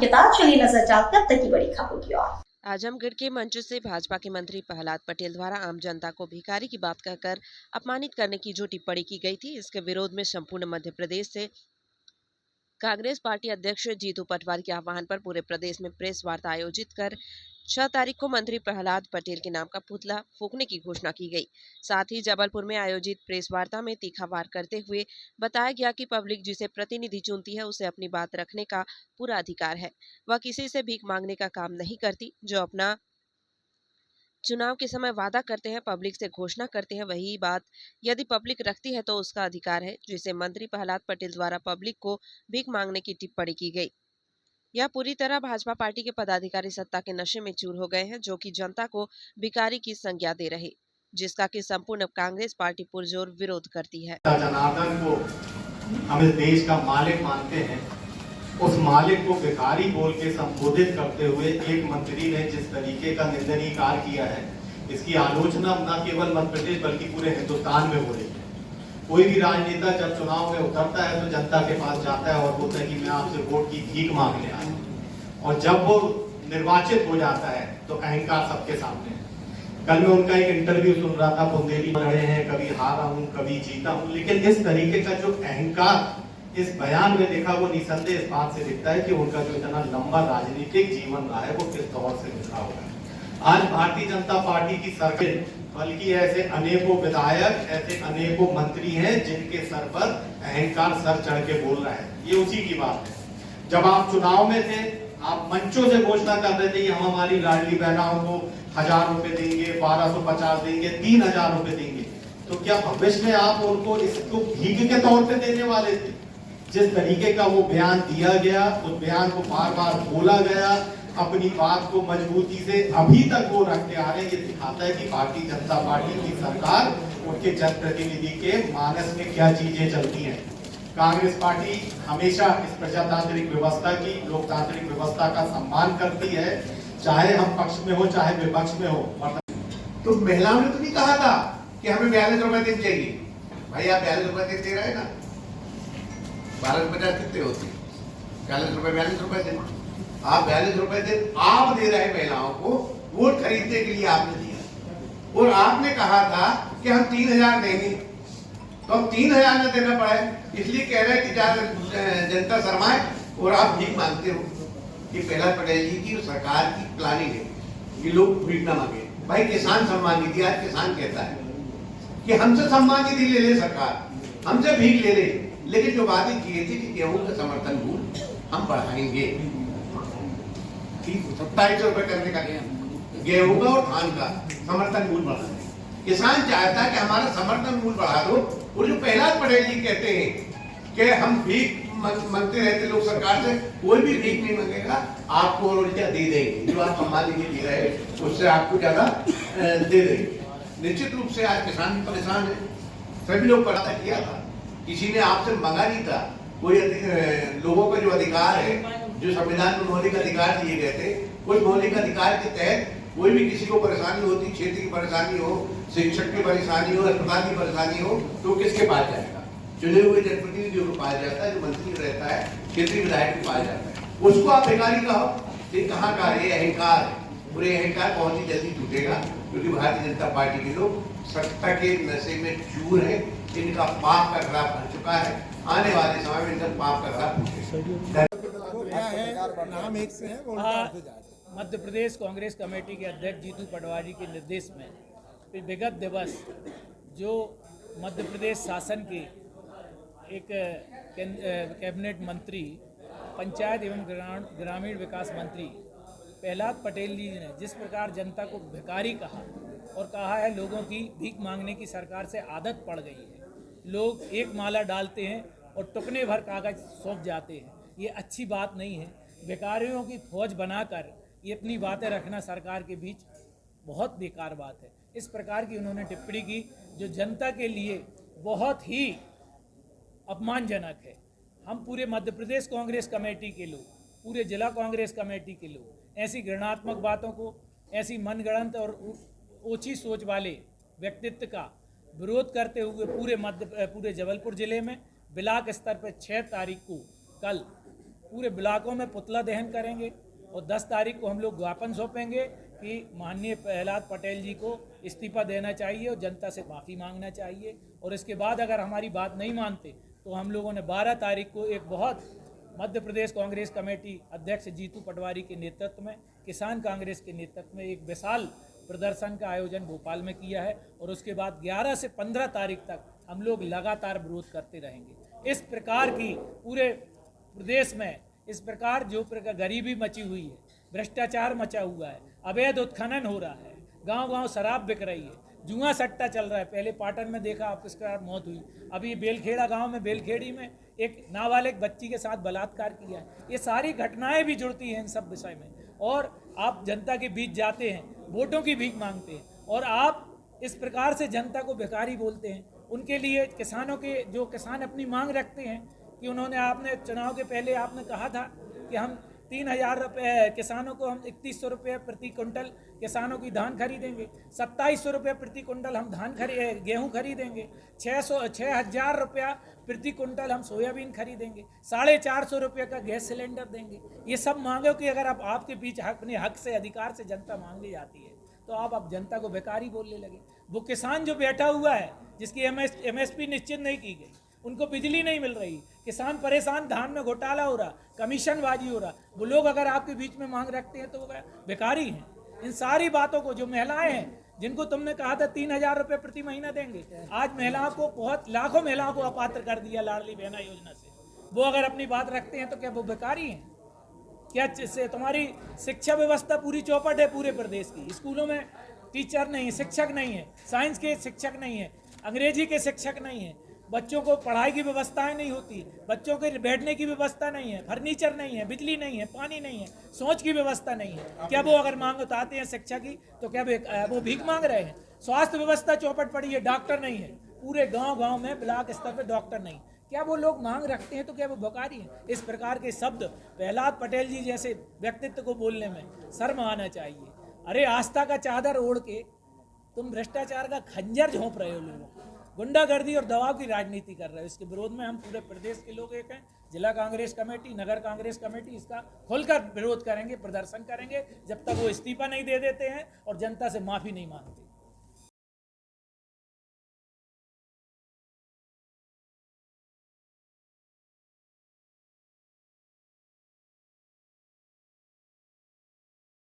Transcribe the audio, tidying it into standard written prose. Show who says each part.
Speaker 1: किताब। चलिए नजर डालते हैं अब तक की बड़ी खबरों की ओर।
Speaker 2: आजमगढ़ के मंच से भाजपा के मंत्री प्रहलाद पटेल द्वारा आम जनता को भिखारी की बात कहकर अपमानित करने की जो टिप्पणी की गई थी, इसके विरोध में संपूर्ण मध्य प्रदेश से कांग्रेस पार्टी अध्यक्ष जीतू पटवारी के आह्वान पर पूरे प्रदेश में प्रेस वार्ता आयोजित कर 6 तारीख को मंत्री प्रहलाद पटेल के नाम का पुतला फूंकने की घोषणा की गई। साथ ही जबलपुर में आयोजित प्रेस वार्ता में तीखा वार करते हुए बताया गया कि पब्लिक जिसे प्रतिनिधि चुनती है उसे अपनी बात रखने का पूरा अधिकार है। वह किसी से भीख मांगने का काम नहीं करती। जो अपना चुनाव के समय वादा करते हैं, पब्लिक से घोषणा करते हैं, वही बात यदि पब्लिक रखती है तो उसका अधिकार है। जिसे मंत्री प्रहलाद पटेल द्वारा पब्लिक को भीख मांगने की टिप्पणी की गई। यह पूरी तरह भाजपा पार्टी के पदाधिकारी सत्ता के नशे में चूर हो गए हैं, जो कि जनता को भिखारी की संज्ञा दे रहे, जिसका कि संपूर्ण कांग्रेस पार्टी पुरजोर विरोध करती है।
Speaker 3: जनार्दन को हम इस देश का मालिक मानते हैं, उस मालिक को भिखारी बोल के संबोधित करते हुए एक मंत्री ने जिस तरीके का निंदनीय कार्य किया है, इसकी आलोचना न केवल मध्य प्रदेश बल्कि पूरे हिंदुस्तान में हो रही है। कोई भी राजनेता जब चुनाव में उतरता है तो जनता के पास जाता है और बोलता है कि मैं आपसे वोट की भीख मांगने आया हूं, और जब वो निर्वाचित हो जाता है तो अहंकार सबके सामने है। कल मैं उनका एक इंटरव्यू सुन रहा था, बुंदेली में रहे हैं, कभी हारा हूं कभी जीता हूं, लेकिन इस तरीके का जो अहंकार इस बयान में देखा वो निसंदेह इस बात से दिखता है कि उनका जो इतना लंबा राजनीतिक जीवन रहा है वो किस दौर से गुजरा हुआ है। आज भारतीय जनता पार्टी की सरकार, बल्कि ऐसे अनेकों विधायक, ऐसे अनेकों मंत्री हैं जिनके सर पर अहंकार सर चढ़ के बोल रहा है। ये उसी की बात है। जब आप चुनाव में थे, आप मंचों से घोषणा कर रहे थे कि हम हमारी लाडली बहनाओं को 1000 रुपए देंगे, 1250 देंगे, 3000 रुपए देंगे, तो क्या भविष्य में आप उनको इसको भीख के तौर पे देने वाले थे? जिस तरीके का वो बयान दिया गया, उस बयान को बार बार बोला गया, अपनी बात को मजबूती से अभी तक वो रखते आ रहे हैं। ये दिखाता है कि भारतीय जनता पार्टी की सरकार, उनके जनप्रतिनिधि के मानस में क्या चीजें चलती हैं। कांग्रेस पार्टी हमेशा इस प्रजातांत्रिक व्यवस्था की, लोकतांत्रिक व्यवस्था का सम्मान करती है, चाहे हम पक्ष में हो चाहे विपक्ष में हो।
Speaker 4: तो महिलाओं ने तो नहीं कहा था कि हमें 42 रुपए दिन चाहिए। भाई आप 42 रुपए दिन दे रहे ना, 1250 कितने होते, 40 रुपए 42 रुपए दिन। आप 42 रुपए दिन आप दे रहे महिलाओं को, वोट खरीदने के लिए आपने दिया, और आपने कहा था कि हम 3000 देंगे, तो हम 3000 न देना पड़े, इसलिए कह रहे हैं कि जनता शर्माए और आप भीख मांगते हो। ये प्रहलाद पटेल जी की सरकार की प्लानिंग है कि लोग भीख ना मांगे। भाई किसान सम्मान निधि, आज किसान कहता है कि हमसे सम्मान निधि ले ले सरकार, हमसे भीख ले ले, लेकिन जो वादे किए थे कि गेहूं का समर्थन मूल्य हम बढ़ाएंगे, 27 रुपए करने का गेहूं का और धान का समर्थन मूल्य बढ़ाएंगे। किसान चाहता है कि हमारा समर्थन मूल्य बढ़ा दो। और जो प्रहलाद पटेल जी कहते हैं कि हम भीख मांगते रहते लोग सरकार से, कोई भी भीख नहीं मांगेगा, आपको और उल्टा दे देंगे। जो आप सम्मान निधि दे रहे हैं उससे आपको ज्यादा दे देंगे। निश्चित रूप से आज किसान भी परेशान है, सभी लोग पता किया था, किसी ने आपसे मांगा नहीं था। कोई लोगों का जो अधिकार है, जो संविधान में मौलिक अधिकार दिए गए थे, उस मौलिक अधिकार के तहत कोई भी किसी को परेशानी होती, खेती की परेशानी हो, शिक्षक की परेशानी हो, अस्पताल की परेशानी हो, तो किसके पास जाएगा? चुने हुए जनप्रतिनिधियों को पाया जाता है, जो मंत्री रहता है, क्षेत्रीय विधायक को पाया जाता है, उसको आप भिखारी कहो। ये कहाँ का ये अहंकार है? और ये अहंकार बहुत ही जल्दी टूटेगा, क्योंकि भारतीय जनता पार्टी के लोग सत्ता के नशे में चूर है। इनका पाप का खराब बन चुका है, आने वाले समय में इनका पाप का खराब टूटेगा।
Speaker 5: मध्य प्रदेश कांग्रेस कमेटी के अध्यक्ष जीतू पटवारी के निर्देश में विगत दिवस जो मध्य प्रदेश शासन के एक कैबिनेट मंत्री, पंचायत एवं ग्रामीण विकास मंत्री प्रहलाद पटेल जी ने जिस प्रकार जनता को भिखारी कहा और कहा है लोगों की भीख मांगने की सरकार से आदत पड़ गई है, लोग एक माला डालते हैं और टुकने भर कागज सौंप जाते हैं, ये अच्छी बात नहीं है। भिखारियों की फौज बनाकर ये इतनी बातें रखना सरकार के बीच बहुत बेकार बात है। इस प्रकार की उन्होंने टिप्पणी की जो जनता के लिए बहुत ही अपमानजनक है। हम पूरे मध्य प्रदेश कांग्रेस कमेटी के लोग, पूरे जिला कांग्रेस कमेटी के लोग ऐसी घृणात्मक बातों को, ऐसी मनगढ़ंत और ओछी सोच वाले व्यक्तित्व का विरोध करते हुए पूरे जबलपुर जिले में ब्लॉक स्तर पर 6 तारीख को कल पूरे ब्लॉकों में पुतला दहन करेंगे और 10 तारीख को हम लोग ज्ञापन सौंपेंगे कि माननीय प्रहलाद पटेल जी को इस्तीफा देना चाहिए और जनता से माफ़ी मांगना चाहिए। और इसके बाद अगर हमारी बात नहीं मानते तो हम लोगों ने 12 तारीख को एक बहुत मध्य प्रदेश कांग्रेस कमेटी अध्यक्ष जीतू पटवारी के नेतृत्व में, किसान कांग्रेस के नेतृत्व में एक विशाल प्रदर्शन का आयोजन भोपाल में किया है। और उसके बाद 11 से 15 तारीख तक हम लोग लगातार विरोध करते रहेंगे। इस प्रकार की पूरे प्रदेश में इस प्रकार जो प्रकार गरीबी मची हुई है, भ्रष्टाचार मचा हुआ है, अवैध उत्खनन हो रहा है, गांव-गांव शराब बिक रही है, जुआ सट्टा चल रहा है। पहले पाटन में देखा आप किसका मौत हुई, अभी बेलखेड़ा गांव में बेलखेड़ी में एक नाबालिग बच्ची के साथ बलात्कार किया है। ये सारी घटनाएं भी जुड़ती हैं इन सब विषय में। और आप जनता के बीच जाते हैं, वोटों की भीख मांगते हैं और आप इस प्रकार से जनता को भिखारी बोलते हैं। उनके लिए किसानों के जो किसान अपनी मांग रखते हैं कि उन्होंने आपने चुनाव के पहले आपने कहा था कि हम 3,000 रुपये किसानों को, हम 3100 रुपये प्रति कुंटल किसानों की धान खरीदेंगे, 2700 रुपये प्रति कुंटल हम गेहूं खरीदेंगे, 6,000 रुपया प्रति कुंटल हम सोयाबीन खरीदेंगे, 450 रुपये का गैस सिलेंडर देंगे। ये सब मांगो कि अगर आपके बीच अपने हक से अधिकार से जनता मांगने जाती है तो आप जनता को बेकारी बोलने लगे। वो किसान जो बैठा हुआ है जिसकी MSP निश्चित नहीं की गई, उनको बिजली नहीं मिल रही, किसान परेशान, धान में घोटाला हो रहा, कमीशनबाजी हो रहा, वो लोग अगर आपके बीच में मांग रखते हैं तो वो बेकारी हैं। इन सारी बातों को जो महिलाएं हैं जिनको तुमने कहा था 3,000 रुपये प्रति महीना देंगे, आज महिलाओं को बहुत लाखों महिलाओं को अपात्र कर दिया लाडली बहना योजना से। वो अगर अपनी बात रखते हैं तो क्या वो बेकारी हैं? क्या से तुम्हारी शिक्षा व्यवस्था पूरी चौपट है पूरे प्रदेश की। स्कूलों में टीचर नहीं है, शिक्षक नहीं है, साइंस के शिक्षक नहीं है, अंग्रेजी के शिक्षक नहीं है, बच्चों को पढ़ाई की व्यवस्थाएं नहीं होती, बच्चों के बैठने की व्यवस्था नहीं है, फर्नीचर नहीं है, बिजली नहीं है, पानी नहीं है, सोच की व्यवस्था नहीं है। क्या वो अगर मांग उठाते हैं शिक्षा की तो क्या वो भीख मांग रहे हैं? स्वास्थ्य व्यवस्था चौपट पड़ी है, डॉक्टर नहीं है, पूरे गांव-गांव में ब्लॉक स्तर पे डॉक्टर नहीं। क्या वो लोग मांग रखते हैं तो क्या वो बेकारी हैं? इस प्रकार के शब्द प्रहलाद पटेल जी जैसे व्यक्तित्व को बोलने में शर्म आना चाहिए। अरे आस्था का चादर ओढ़ के तुम भ्रष्टाचार का खंजर झोंप रहे हो, लोगों को गुंडागर्दी और दबाव की राजनीति कर रहे हो। इसके विरोध में हम पूरे प्रदेश के लोग एक हैं, जिला कांग्रेस कमेटी, नगर कांग्रेस कमेटी इसका खुलकर विरोध करेंगे, प्रदर्शन करेंगे जब तक वो इस्तीफा नहीं दे देते हैं और जनता से माफ़ी नहीं मांगते।